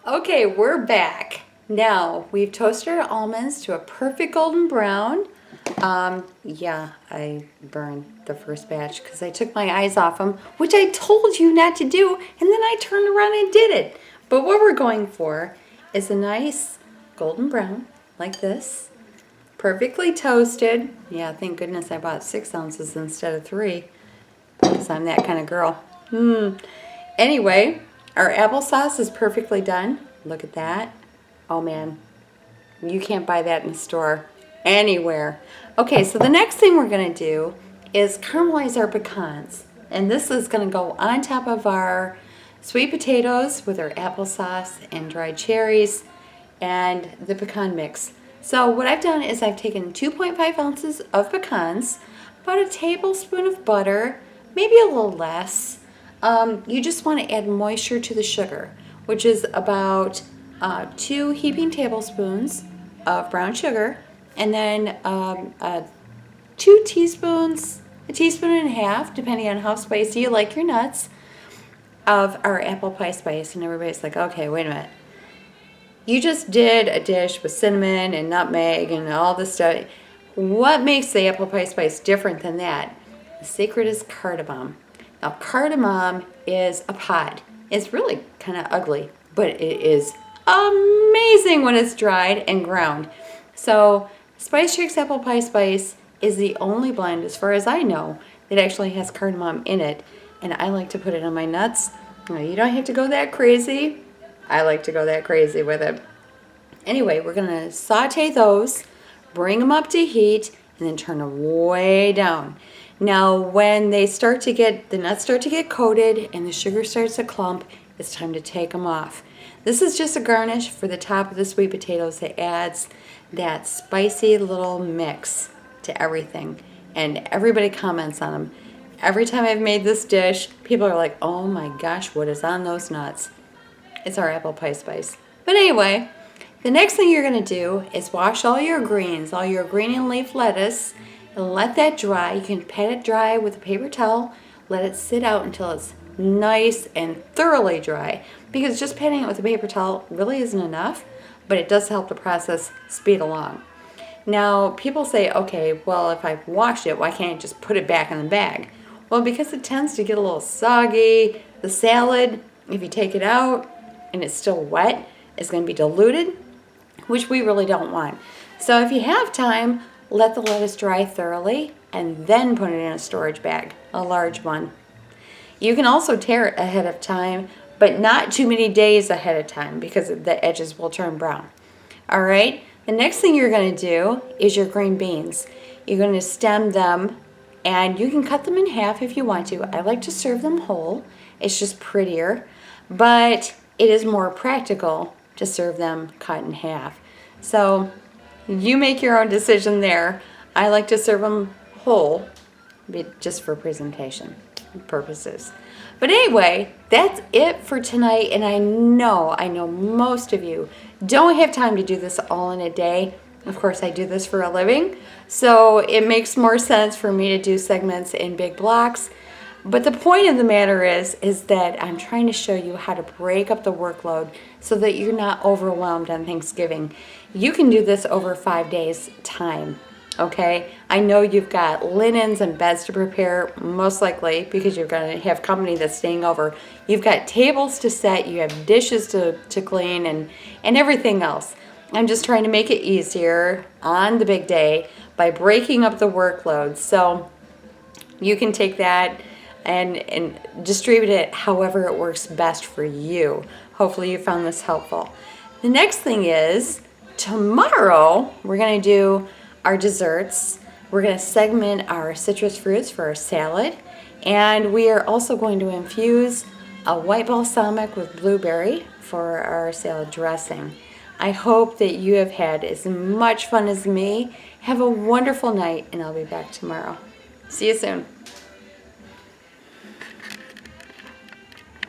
Okay, we're back. Now, we've toasted our almonds to a perfect golden brown. Yeah, I burned the first batch because I took my eyes off them, which I told you not to do, and then I turned around and did it. But what we're going for is a nice golden brown, like this. Perfectly toasted. Yeah, thank goodness I bought 6 ounces instead of 3, because I'm that kind of girl. Anyway, our applesauce is perfectly done. Look at that. Oh man, you can't buy that in the store anywhere. Okay, so the next thing we're going to do is caramelize our pecans. And this is going to go on top of our sweet potatoes with our applesauce and dried cherries and the pecan mix. So what I've done is I've taken 2.5 ounces of pecans, about a tablespoon of butter, maybe a little less. You just want to add moisture to the sugar, which is about 2 heaping tablespoons of brown sugar, and then 2 teaspoons, a teaspoon and a half, depending on how spicy you like your nuts, of our apple pie spice. And everybody's like, okay, wait a minute. You just did a dish with cinnamon and nutmeg and all this stuff. What makes the apple pie spice different than that? The secret is cardamom. Now, cardamom is a pod. It's really kind of ugly, but it is amazing when it's dried and ground. So, Spice Chicks Apple Pie Spice is the only blend, as far as I know, that actually has cardamom in it. And I like to put it on my nuts. Now, you don't have to go that crazy. I like to go that crazy with it. Anyway, we're going to saute those, bring them up to heat, and then turn them way down. Now, when the nuts start to get coated and the sugar starts to clump, it's time to take them off. This is just a garnish for the top of the sweet potatoes that adds that spicy little mix to everything. And everybody comments on them. Every time I've made this dish, people are like, oh my gosh, what is on those nuts? It's our apple pie spice. But anyway, the next thing you're going to do is wash all your greens, all your green and leaf lettuce, and let that dry. You can pat it dry with a paper towel. Let it sit out until it's nice and thoroughly dry, because just patting it with a paper towel really isn't enough, but it does help the process speed along. Now, people say, okay, well, if I've washed it, why can't I just put it back in the bag? Well, because it tends to get a little soggy. The salad, if you take it out and it's still wet, is going to be diluted, which we really don't want. So if you have time, let the lettuce dry thoroughly and then put it in a storage bag, a large one. You can also tear it ahead of time, but not too many days ahead of time, because the edges will turn brown. All right, the next thing you're going to do is your green beans. You're going to stem them, and you can cut them in half if you want to. I like to serve them whole. It's just prettier, but it is more practical to serve them cut in half. So you make your own decision there. I like to serve them whole, just for presentation purposes. But anyway, that's it for tonight. And I know most of you don't have time to do this all in a day. Of course, I do this for a living, so it makes more sense for me to do segments in big blocks. But the point of the matter is that I'm trying to show you how to break up the workload so that you're not overwhelmed on Thanksgiving. You can do this over 5 days' time, okay? I know you've got linens and beds to prepare, most likely, because you're going to have company that's staying over. You've got tables to set, you have dishes to clean, and everything else. I'm just trying to make it easier on the big day by breaking up the workload. So you can take that and distribute it however it works best for you. Hopefully you found this helpful. The next thing is, tomorrow we're going to do our desserts. We're going to segment our citrus fruits for our salad, and we are also going to infuse a white balsamic with blueberry for our salad dressing. I hope that you have had as much fun as me. Have a wonderful night, and I'll be back tomorrow. See you soon.